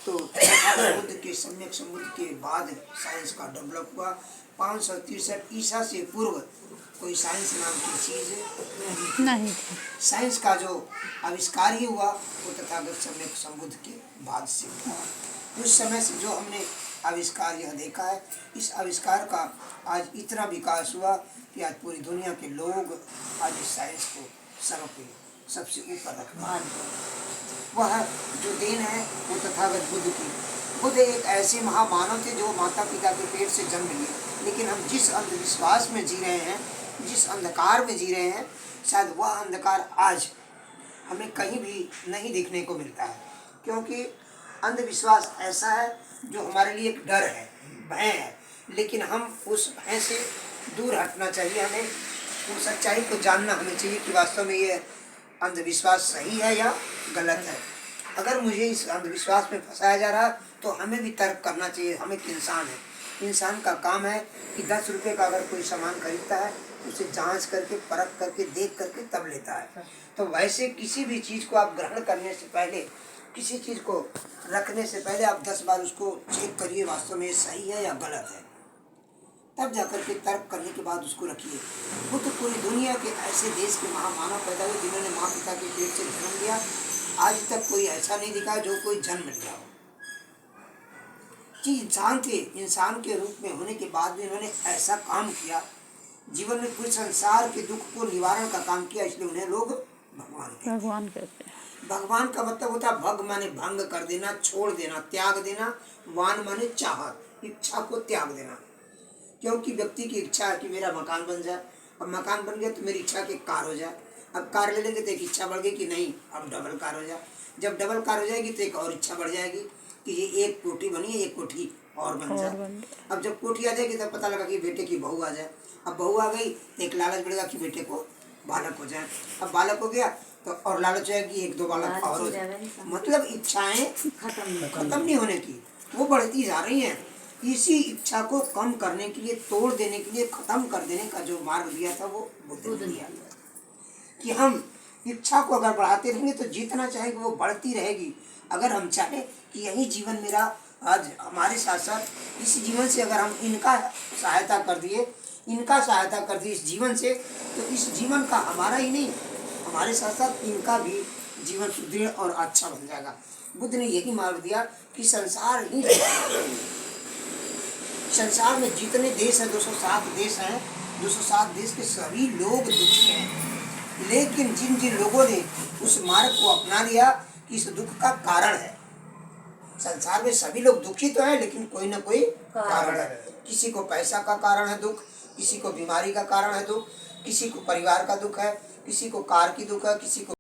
तो बुद्ध के सम्यक संबुद्ध के बाद साइंस का डेवलप हुआ। 563 ईसा से पूर्व कोई साइंस नाम की चीज नहीं थी। साइंस का जो आविष्कार ही हुआ वो तथागत सम्यक संबुद्ध के बाद से हुआ। उस समय से जो हमने आविष्कार यह देखा है, इस आविष्कार का आज इतना विकास हुआ कि आज पूरी दुनिया के लोग आज इस साइंस को सबसे ऊपर रखना। वह जो देन है वो तथागत बुद्ध की। बुद्ध एक ऐसे महामानव थे जो माता पिता के पेट से जन्म लिए, लेकिन हम जिस अंधविश्वास में जी रहे हैं, जिस अंधकार में जी रहे हैं, शायद वह अंधकार आज हमें कहीं भी नहीं देखने को मिलता है। क्योंकि अंधविश्वास ऐसा है जो हमारे लिए एक डर है, भय है, लेकिन हम उस भय से दूर हटना चाहिए। हमें उस सच्चाई को जानना हमें चाहिए कि वास्तव में ये अंधविश्वास सही है या गलत है। अगर मुझे इस अंधविश्वास में फंसाया जा रहा तो हमें भी तर्क करना चाहिए। हम एक इंसान है, इंसान का काम है कि 10 रुपये का अगर कोई सामान खरीदता है उसे जांच करके, परख करके, देख करके तब लेता है। तो वैसे किसी भी चीज़ को आप ग्रहण करने से पहले, किसी चीज़ को रखने से पहले आप 10 बार उसको चेक करिए वास्तव में सही है या गलत है, तब जाकर के तर्क करने के बाद उसको रखिए। वो तो पूरी दुनिया के ऐसे देश के महामानव पैदा हुए जिन्होंने माँ पिता के पेट से जन्म लिया। आज तक कोई ऐसा नहीं दिखा जो कोई जन्म लिया हो कि इंसान थे, इंसान के रूप में होने के बाद भी उन्होंने ऐसा काम किया, जीवन में पूरे संसार के दुख को निवारण का काम किया, इसलिए उन्हें लोग भगवान कहते हैं। भगवान का मतलब होता है भग माने भंग कर देना, छोड़ देना, त्याग देना। वान माने चाहत, इच्छा को त्याग देना। क्योंकि व्यक्ति की इच्छा है कि मेरा मकान बन जाए, अब मकान बन गया तो मेरी इच्छा की कार हो जाए। अब कार ले लेंगे तो एक इच्छा बढ़ गई कि नहीं अब डबल कार हो जाए। जब डबल कार हो जाएगी तो एक और इच्छा बढ़ जाएगी कि ये एक कोठी बनी है, एक कोठी और बन जाए। अब जब कोठी आ जाएगी तब पता लगा कि बेटे की बहू आ जाए। अब बहू आ गई तो एक लालच बढ़ेगा कि बेटे को बालक हो जाए। अब बालक हो गया तो और लालच है कि 1-2 बालक और हो जाए। मतलब इच्छाएं खत्म नहीं होने की, वो बढ़ती जा रही हैं। इसी इच्छा को कम करने के लिए, तोड़ देने के लिए, खत्म कर देने का जो मार्ग दिया था वो बुद्ध ने दिया कि हम इच्छा को अगर बढ़ाते रहेंगे तो जितना चाहेंगे वो बढ़ती रहेगी। अगर हम चाहें कि यही जीवन मेरा आज हमारे साथ साथ इस जीवन से अगर हम इनका सहायता कर दिए इस जीवन से, तो इस जीवन का हमारा ही नहीं, हमारे साथ साथ इनका भी जीवन सुदृढ़ और अच्छा बन जाएगा। बुद्ध ने यही मार्ग दिया कि संसार में जितने देश हैं, 207 देश हैं, 207 देश के सभी लोग दुखी हैं। लेकिन जिन जिन लोगों ने उस मार्ग को अपना लिया कि इस दुख का कारण है, संसार में सभी लोग दुखी तो है लेकिन कोई ना कोई कारण है। किसी को पैसा का कारण है दुख, किसी को बीमारी का कारण है दुख, किसी को परिवार का दुख है, किसी को कार की दुख है, किसी को